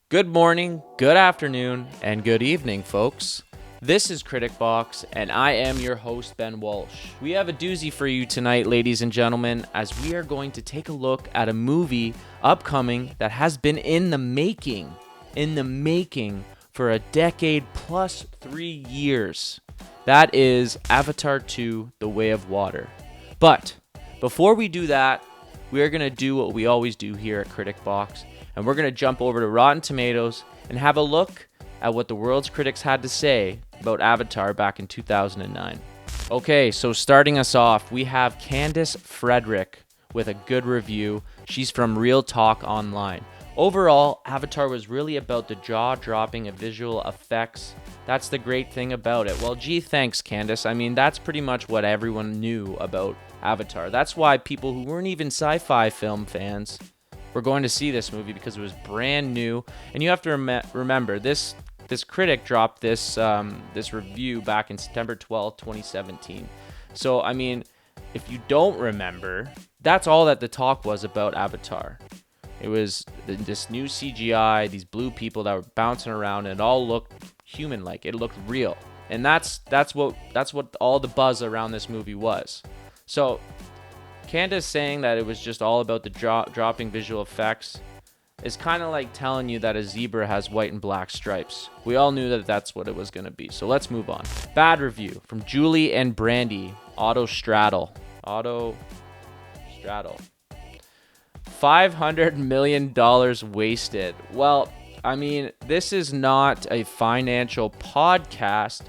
Good morning, good afternoon, and good evening, folks. This is Critic Box, and I am your host, Ben Walsh. We have a doozy for you tonight, ladies and gentlemen, as we are going to take a look at a movie upcoming that has been in the making for a decade plus 3 years. That is Avatar 2: The Way of Water. But before we do that, we are going to do what we always do here at Critic Box, and we're going to jump over to Rotten Tomatoes and have a look at what the world's critics had to say about Avatar back in 2009. Okay, so starting us off, we have Candice Frederick with a good review. She's from Real Talk Online. Overall, Avatar was really about the jaw-dropping visual effects. That's the great thing about it. Well, gee, thanks, Candice. I mean, that's pretty much what everyone knew about Avatar. That's why people who weren't even sci-fi film fans were going to see this movie, because it was brand new. And you have to remember, this critic dropped this review back in September 12th, 2017. So, I mean, if you don't remember, that's all that the talk was about Avatar. It was this new CGI, these blue people that were bouncing around, and it all looked human-like. It looked real. And that's what all the buzz around this movie was. So, Candice saying that it was just all about the dropping visual effects is kind of like telling you that a zebra has white and black stripes. We all knew that that's what it was going to be. So let's move on. Bad review from Julie and Brandie. Autostraddle. $500 million wasted. Well, I mean, this is not a financial podcast,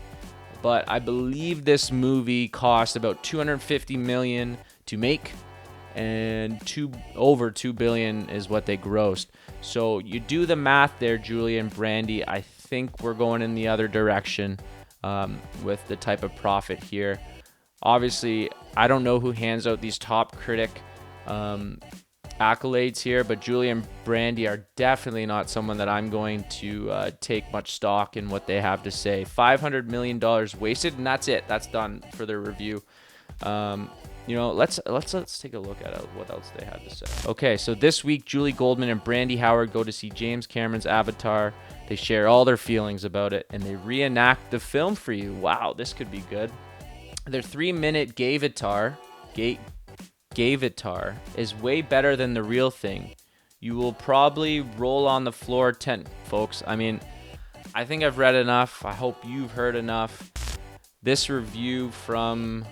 but I believe this movie cost about $250 million to make, and over $2 billion is what they grossed. So you do the math there, Julie and Brandie. I think we're going in the other direction with the type of profit here. Obviously, I don't know who hands out these top critic accolades here, but Julie and Brandie are definitely not someone that I'm going to take much stock in what they have to say. $500 million wasted, and that's it. That's done for their review. Let's take a look at what else they had to say. Okay, so this week, Julie Goldman and Brandie Howard go to see James Cameron's Avatar. They share all their feelings about it, and they reenact the film for you. Wow, this could be good. Their 3-minute Gavatar is way better than the real thing. You will probably roll on the floor folks. I mean, I think I've read enough. I hope you've heard enough. This review from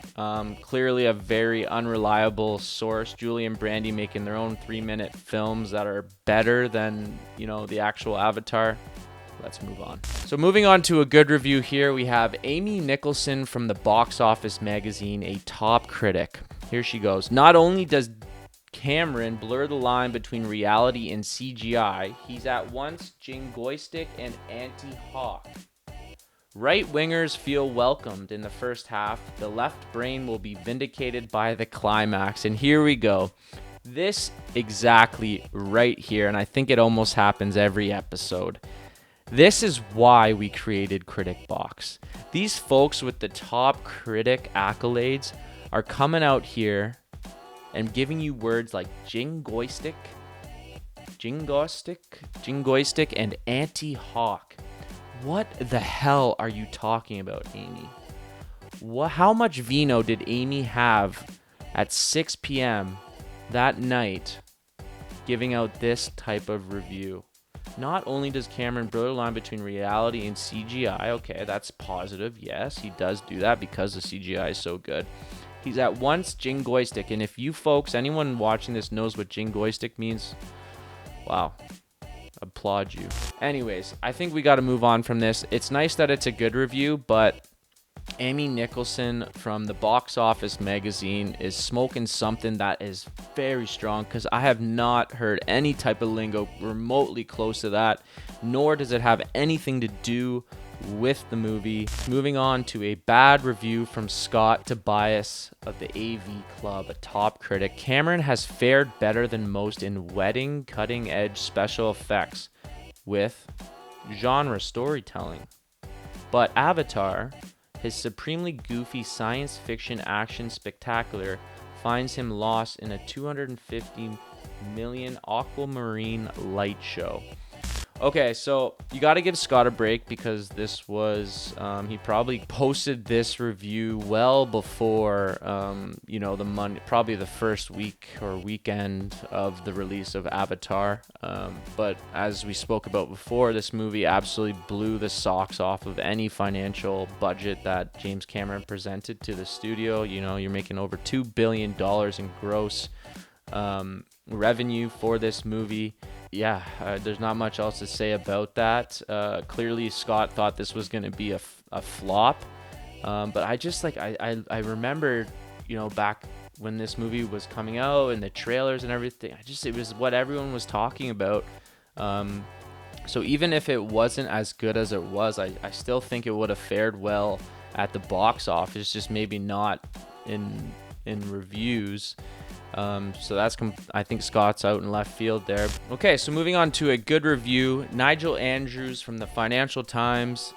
clearly a very unreliable source. Julie and Brandie making their own 3-minute films that are better than, the actual Avatar. Let's move on. So moving on to a good review here, we have Amy Nicholson from the Boxoffice magazine, a top critic. Here she goes. Not only does Cameron blur the line between reality and CGI, he's at once jingoistic and anti-hawk. Right-wingers feel welcomed in the first half. The left brain will be vindicated by the climax. And here we go. This exactly right here, and I think it almost happens every episode. This is why we created Critic Box. These folks with the top critic accolades are coming out here and giving you words like jingoistic, and anti-hawk. What the hell are you talking about, Amy? How much vino did Amy have at 6 p.m. that night giving out this type of review? Not only does Cameron blur the line between reality and CGI, okay, that's positive. Yes, he does do that because the CGI is so good. He's at once jingoistic, and if you folks, anyone watching this knows what jingoistic means, wow, applaud you. Anyways, I think we got to move on from this. It's nice that it's a good review, but Amy Nicholson from the Boxoffice magazine is smoking something that is very strong, because I have not heard any type of lingo remotely close to that, nor does it have anything to do with the movie. Moving on to a bad review from Scott Tobias of the AV Club, a top critic. Cameron has fared better than most in wedding cutting-edge special effects with genre storytelling. But Avatar, his supremely goofy science fiction action spectacular, finds him lost in a $250 million aquamarine light show. Okay, so you got to give Scott a break because this was, he probably posted this review well before, the Monday, probably the first week or weekend of the release of Avatar. But as we spoke about before, this movie absolutely blew the socks off of any financial budget that James Cameron presented to the studio. You're making over $2 billion in gross revenue for this movie. Yeah, there's not much else to say about that. Clearly, Scott thought this was going to be a flop. But I just I remember, back when this movie was coming out and the trailers and everything, it was what everyone was talking about. So even if it wasn't as good as it was, I still think it would have fared well at the box office, just maybe not in reviews. So that's I think Scott's out in left field there. Okay, so moving on to a good review. Nigel Andrews from the Financial Times.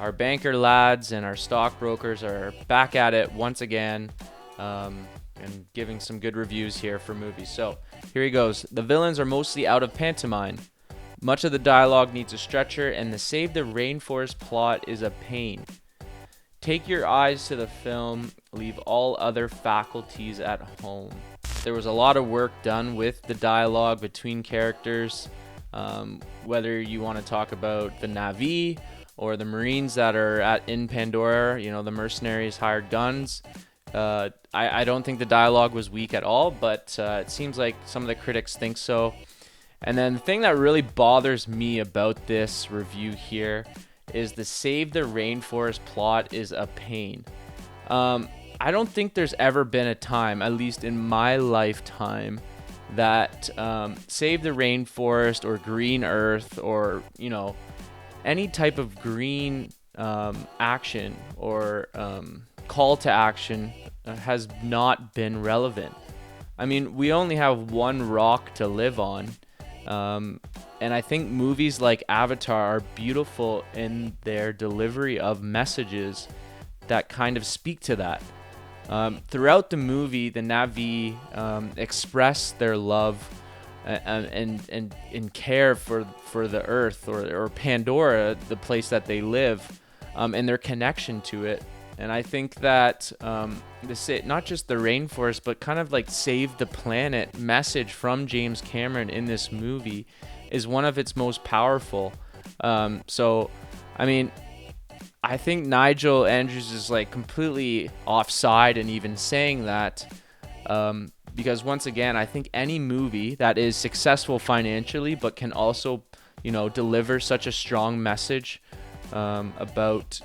Our banker lads and our stockbrokers are back at it once again, and giving some good reviews here for movies. So here he goes. The villains are mostly out of pantomime. Much of the dialogue needs a stretcher, and the Save the Rainforest plot is a pain. Take your eyes to the film, leave all other faculties at home. There was a lot of work done with the dialogue between characters, whether you want to talk about the Na'vi or the Marines that are in Pandora, the mercenaries hired guns. I don't think the dialogue was weak at all, but it seems like some of the critics think so. And then the thing that really bothers me about this review here is the Save the Rainforest plot is a pain. I don't think there's ever been a time, at least in my lifetime, that Save the Rainforest or Green Earth or, any type of green action or call to action has not been relevant. I mean, we only have one rock to live on. And I think movies like Avatar are beautiful in their delivery of messages that kind of speak to that. Throughout the movie, the Na'vi express their love and care for the Earth or Pandora, the place that they live, and their connection to it. And I think that not just the rainforest, but kind of like save the planet message from James Cameron in this movie is one of its most powerful. So, I mean, I think Nigel Andrews is like completely offside in even saying that, because once again, I think any movie that is successful financially but can also, deliver such a strong message about,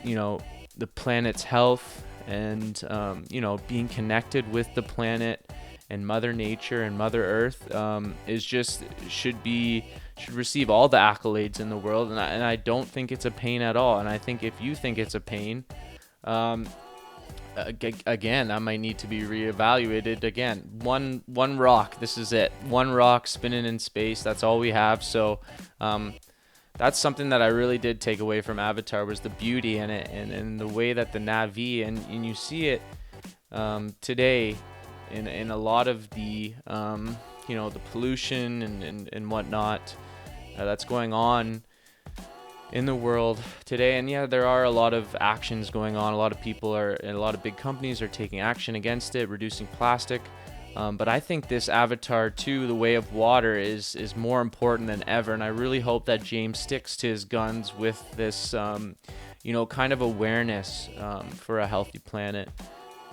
the planet's health and, being connected with the planet and Mother Nature and Mother Earth should receive all the accolades in the world, and I don't think it's a pain at all. And I think if you think it's a pain, again, that might need to be reevaluated. Again, one rock, this is it. One rock spinning in space, that's all we have. So that's something that I really did take away from Avatar, was the beauty in it and the way that the Na'vi, and you see it today in a lot of the the pollution and whatnot that's going on in the world today. And yeah, there are a lot of actions going on. A lot of people and a lot of big companies are taking action against it, reducing plastic. But I think this Avatar 2, The Way of Water, is more important than ever. And I really hope that James sticks to his guns with this, kind of awareness for a healthy planet.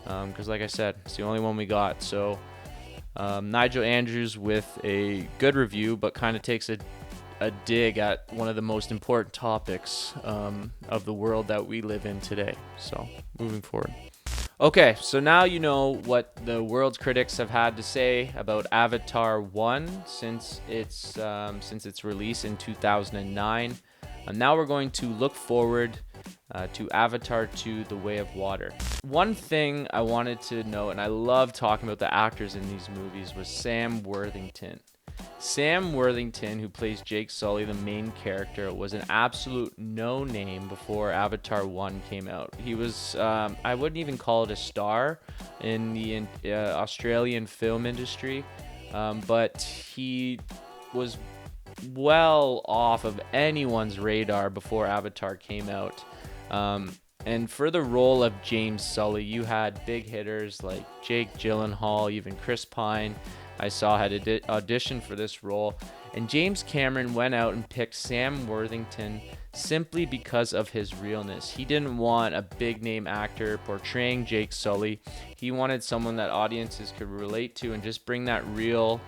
Because like I said, it's the only one we got. So Nigel Andrews with a good review, but kind of takes a dig at one of the most important topics of the world that we live in today. So moving forward. Okay, so now you know what the world's critics have had to say about Avatar 1 since its release in 2009. And now we're going to look forward to Avatar 2, The Way of Water. One thing I wanted to note, and I love talking about the actors in these movies, was Sam Worthington. Sam Worthington, who plays Jake Sully, the main character, was an absolute no-name before Avatar 1 came out. He was, I wouldn't even call it a star in the Australian film industry, but he was well off of anyone's radar before Avatar came out. And for the role of James Sully, you had big hitters like Jake Gyllenhaal, even Chris Pine I saw had auditioned for this role. And James Cameron went out and picked Sam Worthington simply because of his realness. He didn't want a big name actor portraying Jake Sully. He wanted someone that audiences could relate to and just bring that real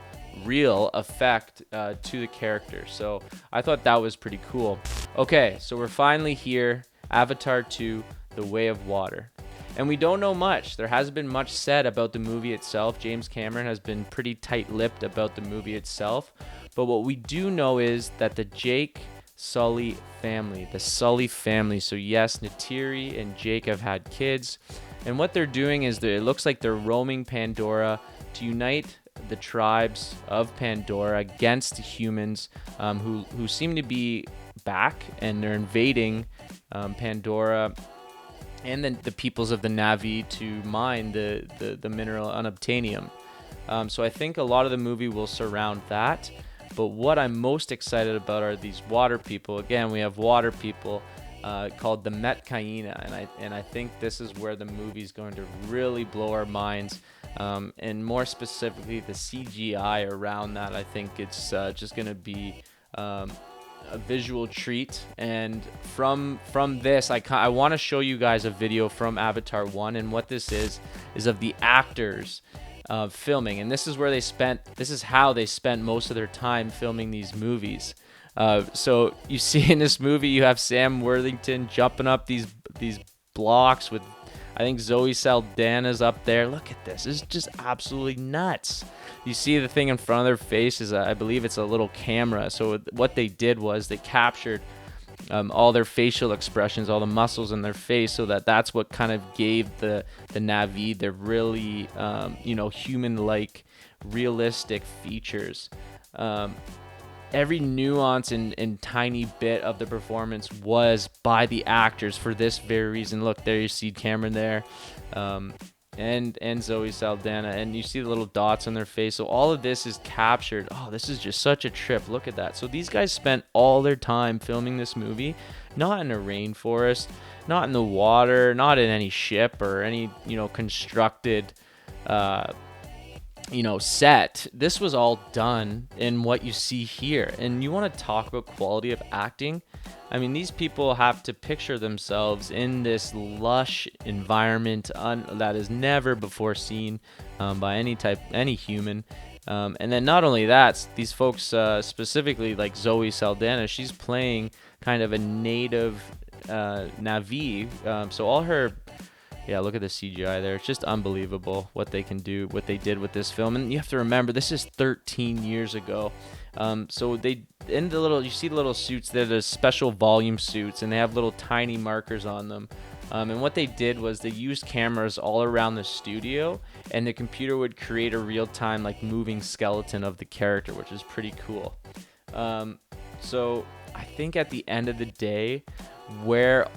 effect to the character. So I thought that was pretty cool. Okay, so we're finally here. Avatar 2, The Way of Water. And we don't know much. There hasn't been much said about the movie itself. James Cameron has been pretty tight-lipped about the movie itself. But what we do know is that the Jake Sully family, so yes, Neytiri and Jake have had kids. And what they're doing is it looks like they're roaming Pandora to unite the tribes of Pandora against the humans who seem to be back, and they're invading Pandora and then the peoples of the Na'vi to mine the mineral unobtainium. So I think a lot of the movie will surround that. But what I'm most excited about are these water people. Again, we have water people called the Metkaina, and I think this is where the movie's going to really blow our minds. And more specifically, the CGI around that. I think it's just going to be a visual treat. And from this, I want to show you guys a video from Avatar 1, and what this is of the actors filming. And this is how they spent most of their time filming these movies. So you see in this movie, you have Sam Worthington jumping up these blocks with, I think Zoe Saldana's up there. Look at this. It's just absolutely nuts. You see the thing in front of their face is, I believe it's a little camera. So what they did was they captured all their facial expressions, all the muscles in their face, so that's what kind of gave the Na'vi their really, human-like, realistic features. Every nuance and tiny bit of the performance was by the actors for this very reason. Look, there you see Cameron there, and Zoe Saldana, and you see the little dots on their face. So all of this is captured. Oh, this is just such a trip. Look at that. So these guys spent all their time filming this movie, not in a rainforest, not in the water, not in any ship or any, constructed set. This was all done in what you see here. And you want to talk about quality of acting? I mean, these people have to picture themselves in this lush environment that is never before seen by any human. And then not only that, these folks, specifically like Zoe Saldana, she's playing kind of a native Na'vi. So all her... Yeah, look at the CGI there. It's just unbelievable what they can do, what they did with this film. And you have to remember, this is 13 years ago. So you see the little suits, they're the special volume suits, and they have little tiny markers on them. And what they did was they used cameras all around the studio, and the computer would create a real-time, moving skeleton of the character, which is pretty cool. So I think at the end of the day, where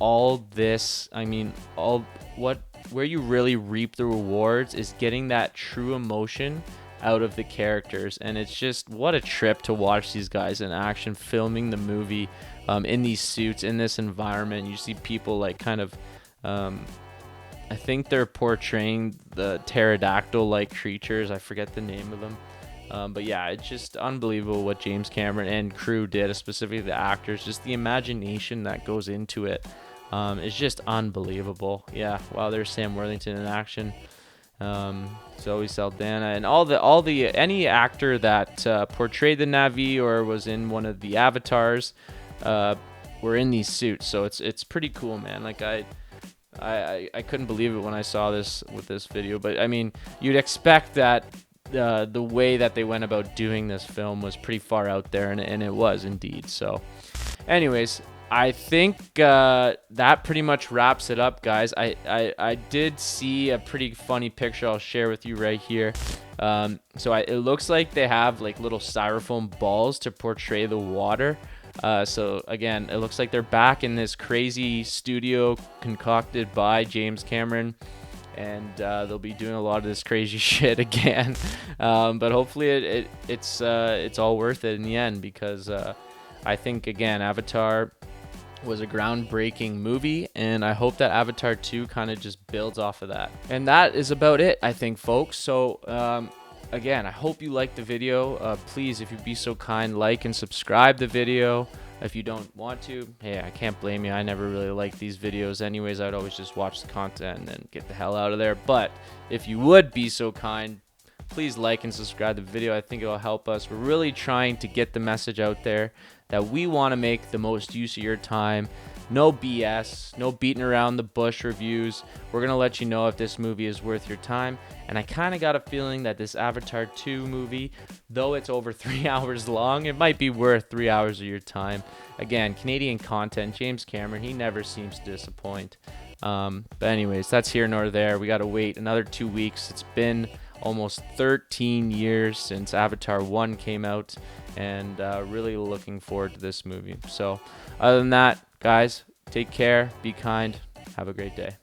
you really reap the rewards is getting that true emotion out of the characters. And it's just, what a trip to watch these guys in action filming the movie in these suits, in this environment. You see people I think they're portraying the pterodactyl-like creatures. I forget the name of them. But yeah, it's just unbelievable what James Cameron and crew did, specifically the actors. Just the imagination that goes into it is just unbelievable. Yeah, wow, there's Sam Worthington in action, Zoe Saldana, and any actor that portrayed the Na'vi or was in one of the avatars were in these suits. So it's pretty cool, man. I couldn't believe it when I saw this with this video. But I mean, you'd expect that. The way that they went about doing this film was pretty far out there, and it was indeed. So anyways, I think that pretty much wraps it up, guys. I did see a pretty funny picture I'll share with you right here. It looks like they have little styrofoam balls to portray the water. So again, it looks like they're back in this crazy studio concocted by James Cameron. and they'll be doing a lot of this crazy shit again. But hopefully it's all worth it in the end, because I think, again, Avatar was a groundbreaking movie, and I hope that Avatar 2 kind of just builds off of that. And that is about it, I think, folks. So again, I hope you liked the video. Please, if you'd be so kind, like and subscribe the video. If you don't want to, hey, I can't blame you. I never really liked these videos anyways. I'd always just watch the content and then get the hell out of there. But if you would be so kind, please like and subscribe the video. I think it'll help us. We're really trying to get the message out there that we want to make the most use of your time. No BS, no beating around the bush reviews. We're going to let you know if this movie is worth your time. And I kind of got a feeling that this Avatar 2 movie, though it's over 3 hours long, it might be worth 3 hours of your time. Again, Canadian content, James Cameron, he never seems to disappoint. But anyways, that's here nor there. We got to wait another 2 weeks. It's been almost 13 years since Avatar 1 came out, and really looking forward to this movie. So other than that, guys, take care, be kind, have a great day.